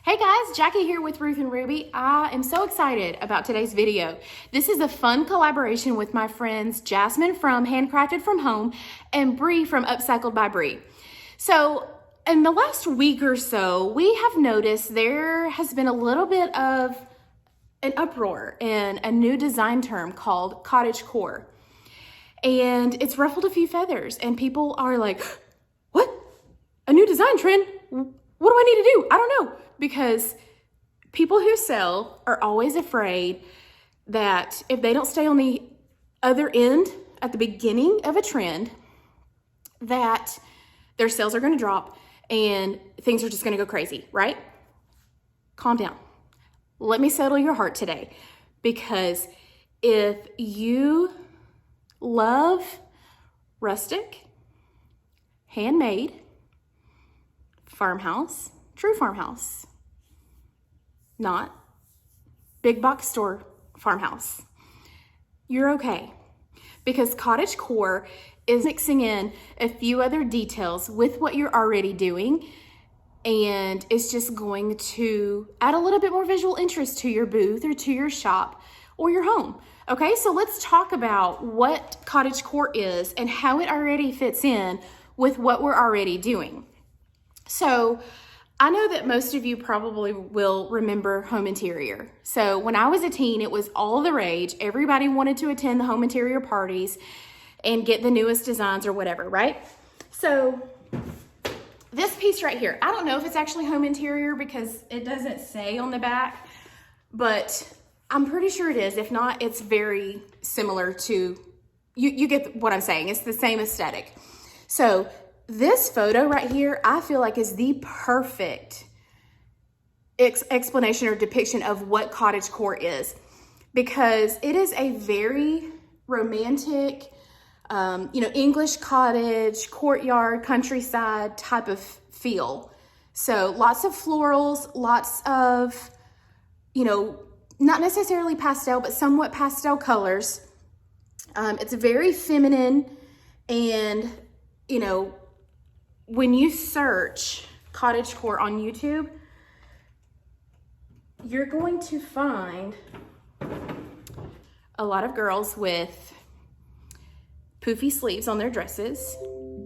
Hey guys, Jackie here with Ruth and Ruby. I am so excited about today's video. This is a fun collaboration with my friends Jasmond from Handcrafted from Home and Bri from Upcycled by Bri. So in the last week or so, we have noticed there has been a little bit of an uproar in a new design term called Cottagecore. And it's ruffled a few feathers and people are like, what? A new design trend? What do I need to do? I don't know. Because people who sell are always afraid that if they don't stay on the other end at the beginning of a trend, that their sales are going to drop and things are just going to go crazy, right? Calm down. Let me settle your heart today, because if you love rustic, handmade, farmhouse, true farmhouse, not big box store farmhouse, you're okay. Because Cottagecore is mixing in a few other details with what you're already doing, and it's just going to add a little bit more visual interest to your booth or to your shop or your home. Okay, so let's talk about what Cottagecore is and how it already fits in with what we're already doing. So I know that most of you probably will remember home interior. So when I was a teen, it was all the rage. Everybody wanted to attend the home interior parties and get the newest designs or whatever, right? So this piece right here, I don't know if it's actually home interior because it doesn't say on the back, but I'm pretty sure it is. If not, it's very similar to, you get what I'm saying. It's the same aesthetic. So this photo right here, I feel like is the perfect explanation or depiction of what Cottagecore is, because it is a very romantic, English cottage, courtyard, countryside type of feel. So lots of florals, lots of, not necessarily pastel, but somewhat pastel colors. It's very feminine, and, when you search Cottagecore on YouTube, you're going to find a lot of girls with poofy sleeves on their dresses,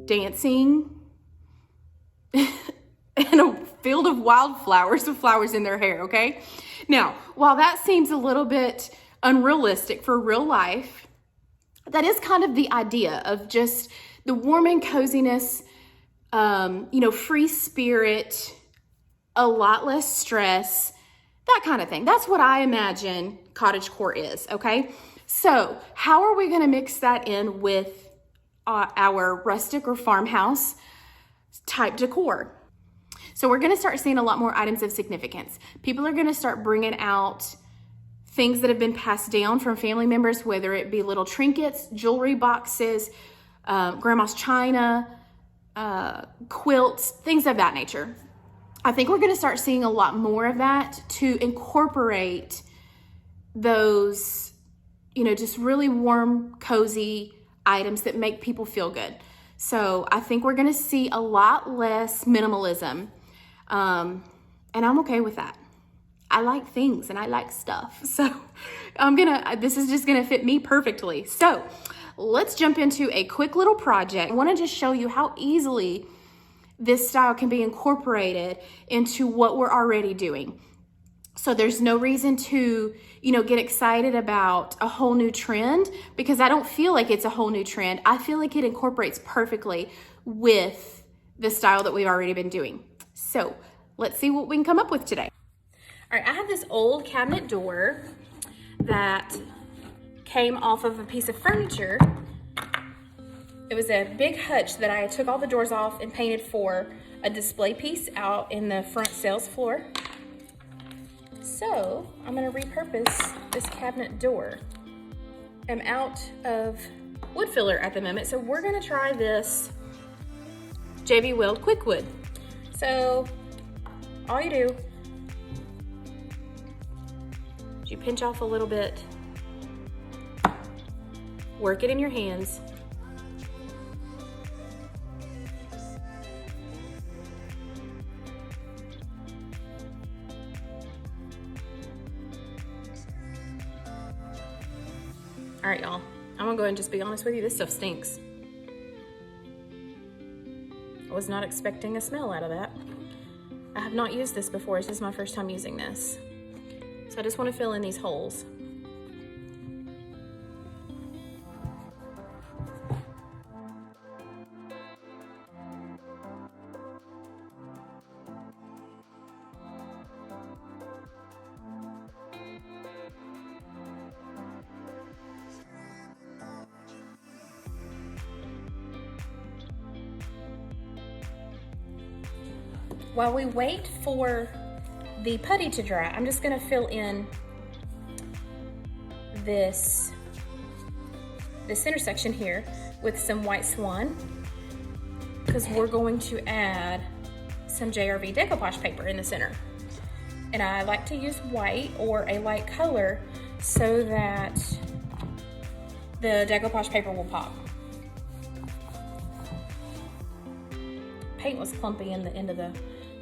dancing in a field of wildflowers with flowers in their hair, okay? Now, while that seems a little bit unrealistic for real life, that is kind of the idea of just the warm and coziness, free spirit, a lot less stress, that kind of thing. That's what I imagine Cottagecore is, okay? So how are we gonna mix that in with our rustic or farmhouse type decor? So we're gonna start seeing a lot more items of significance. People are gonna start bringing out things that have been passed down from family members, whether it be little trinkets, jewelry boxes, grandma's china, quilts, things of that nature. I think we're going to start seeing a lot more of that to incorporate those, just really warm, cozy items that make people feel good. So I think we're going to see a lot less minimalism, and I'm okay with that. I like things and I like stuff. So this is just going to fit me perfectly. So let's jump into a quick little project. I want to just show you how easily this style can be incorporated into what we're already doing. So there's no reason to, get excited about a whole new trend, because I don't feel like it's a whole new trend. I feel like it incorporates perfectly with the style that we've already been doing. So let's see what we can come up with today. All right, I have this old cabinet door that came off of a piece of furniture. It was a big hutch that I took all the doors off and painted for a display piece out in the front sales floor. So I'm gonna repurpose this cabinet door. I'm out of wood filler at the moment, so we're gonna try this JV Weld Quick Wood. So all you do is you pinch off a little bit, work it in your hands, All right, y'all. I'm gonna go ahead and just be honest with you. This stuff stinks. I was not expecting a smell out of that. I have not used this before. This is my first time using this. So I just want to fill in these holes. While we wait for the putty to dry, I'm just gonna fill in this center section here with some white swan, because we're going to add some JRV decoupage paper in the center. And I like to use white or a light color so that the decoupage paper will pop. Paint was clumpy in the end of the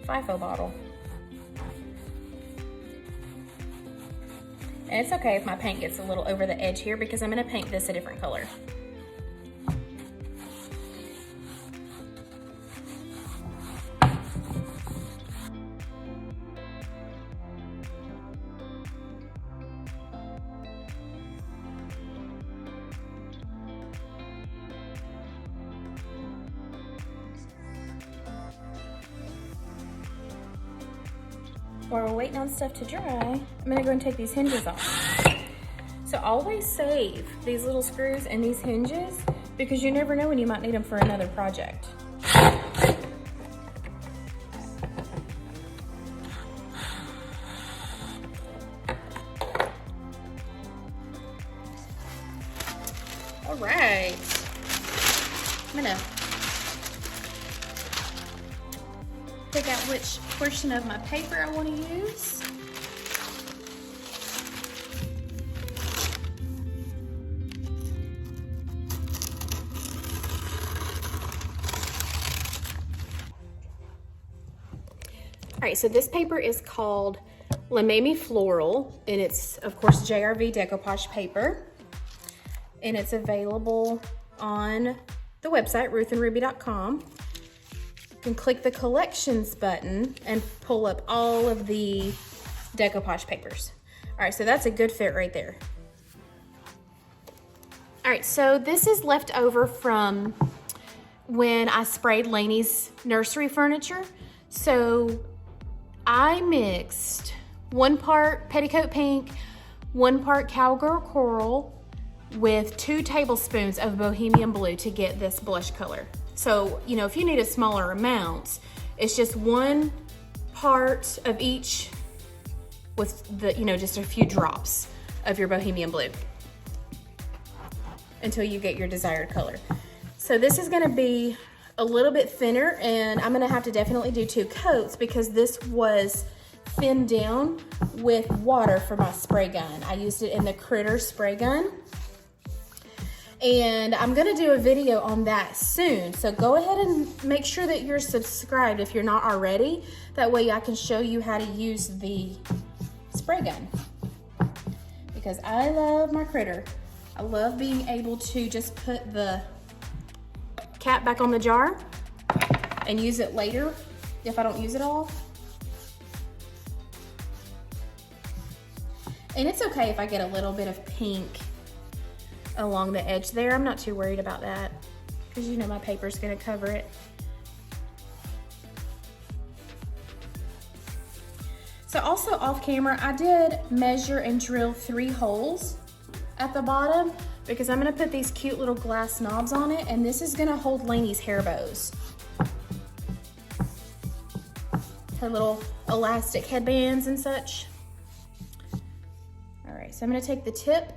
FIFO bottle. And it's okay if my paint gets a little over the edge here, because I'm gonna paint this a different color. While we're waiting on stuff to dry, I'm gonna go and take these hinges off. So always save these little screws and these hinges, because you never know when you might need them for another project. All right, I'm gonna pick out which portion of my paper I want to use. All right, so this paper is called Lemami Floral, and it's, of course, JRV decoupage paper. And it's available on the website, ruthandruby.com. You can click the collections button and pull up all of the decoupage papers. All right, so that's a good fit right there. All right, so this is left over from when I sprayed Lainey's nursery furniture. So I mixed 1 part petticoat pink, 1 part cowgirl coral with 2 tablespoons of bohemian blue to get this blush color. So, you know, if you need a smaller amount, it's just 1 part of each with the, you know, just a few drops of your bohemian blue until you get your desired color. So this is gonna be a little bit thinner, and I'm gonna have to definitely do 2 coats because this was thinned down with water for my spray gun. I used it in the Critter spray gun. And I'm gonna do a video on that soon. So go ahead and make sure that you're subscribed if you're not already. That way I can show you how to use the spray gun. Because I love my Critter. I love being able to just put the cap back on the jar and use it later if I don't use it all. And it's okay if I get a little bit of pink along the edge there. I'm not too worried about that because you know my paper's gonna cover it. So also off camera, I did measure and drill 3 holes at the bottom because I'm gonna put these cute little glass knobs on it, and this is gonna hold Lainey's hair bows. Her little elastic headbands and such. All right, so I'm gonna take the tip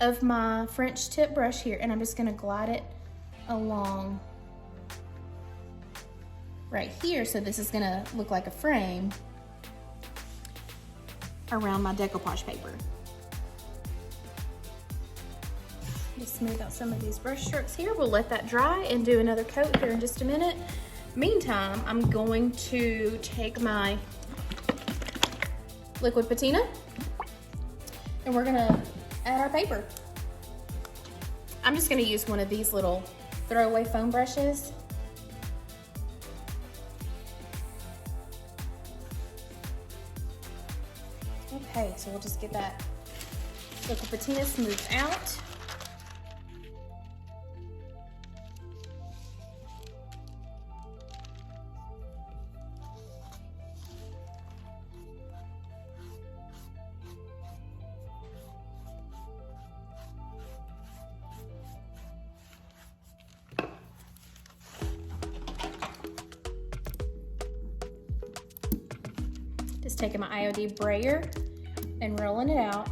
of my French tip brush here, and I'm just gonna glide it along right here. So this is gonna look like a frame around my decoupage paper. Just smooth out some of these brush strokes here. We'll let that dry and do another coat here in just a minute. Meantime, I'm going to take my liquid patina and we're gonna add our paper. I'm just gonna use one of these little throwaway foam brushes. Okay, so we'll just get that little patina smoothed out. Just taking my IOD brayer and rolling it out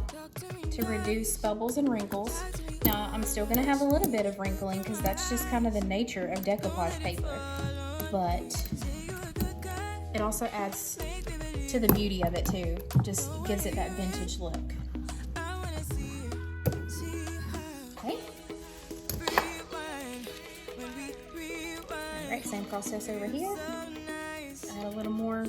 to reduce bubbles and wrinkles. Now, I'm still gonna have a little bit of wrinkling because that's just kind of the nature of decoupage paper, but it also adds to the beauty of it too. Just gives it that vintage look. Okay. All right, same process over here. Add a little more.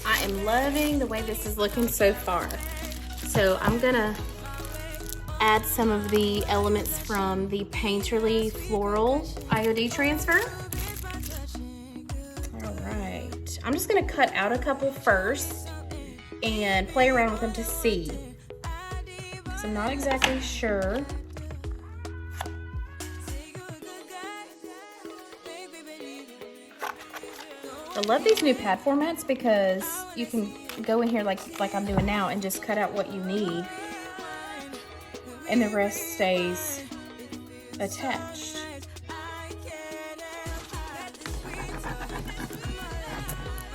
I am loving the way this is looking so far. So I'm gonna add some of the elements from the Painterly Floral IOD transfer. All right, I'm just gonna cut out a couple first and play around with them to see. So I'm not exactly sure. I love these new pad formats because you can go in here like I'm doing now and just cut out what you need and the rest stays attached.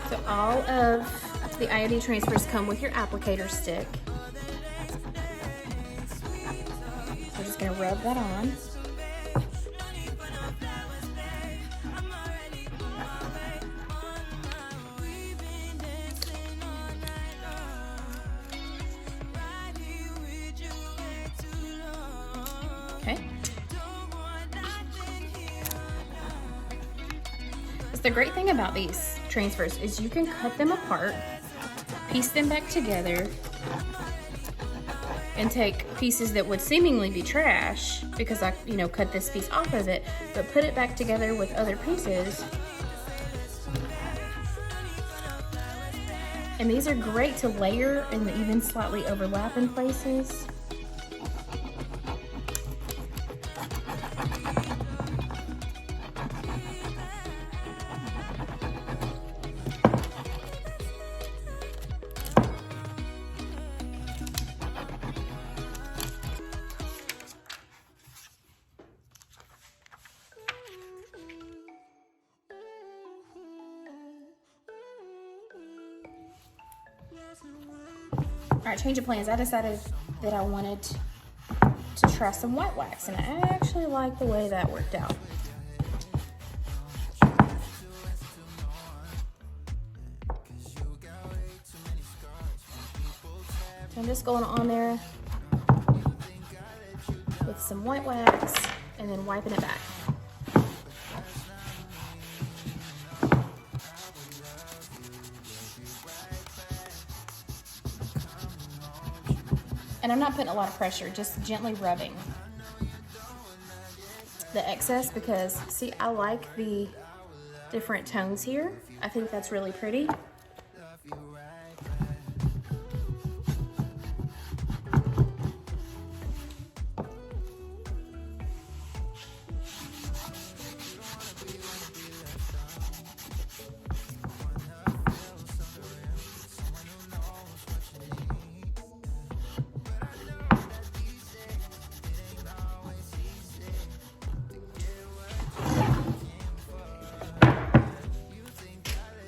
So all of the IOD transfers come with your applicator stick. So I'm just gonna rub that on. Okay. The great thing about these transfers is you can cut them apart, piece them back together, and take pieces that would seemingly be trash because I, cut this piece off of it, but put it back together with other pieces. And these are great to layer and even slightly overlap in places. All right, change of plans. I decided that I wanted to try some white wax, and I actually like the way that worked out. So I'm just going on there with some white wax and then wiping it back. And I'm not putting a lot of pressure, just gently rubbing the excess because, see, I like the different tones here. I think that's really pretty.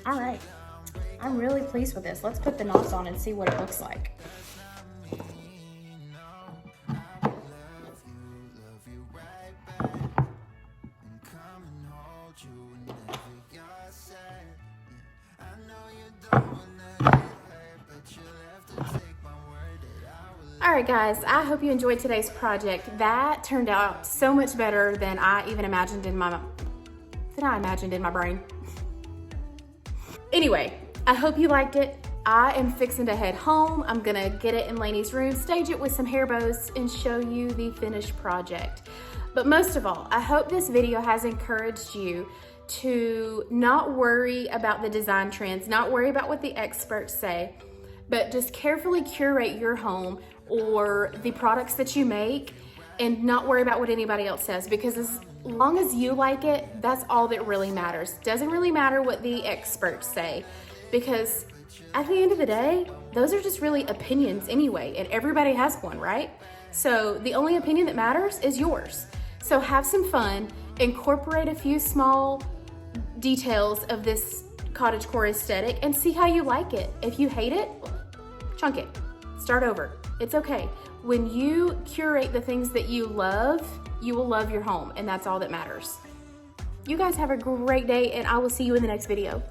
All right, I'm really pleased with this. Let's put the knots on and see what it looks like. All right, guys, I hope you enjoyed today's project. That turned out so much better than I even imagined in my brain. Anyway, I hope you liked it. I am fixing to head home. I'm gonna get it in Lainey's room, stage it with some hair bows, and show you the finished project. But most of all, I hope this video has encouraged you to not worry about the design trends, not worry about what the experts say, but just carefully curate your home or the products that you make and not worry about what anybody else says, because as long as you like it, that's all that really matters. Doesn't really matter what the experts say, because at the end of the day, those are just really opinions anyway, and everybody has one, right? So the only opinion that matters is yours. So have some fun, incorporate a few small details of this cottagecore aesthetic and see how you like it. If you hate it, chunk it, start over. It's okay. When you curate the things that you love, you will love your home, and that's all that matters. You guys have a great day, and I will see you in the next video.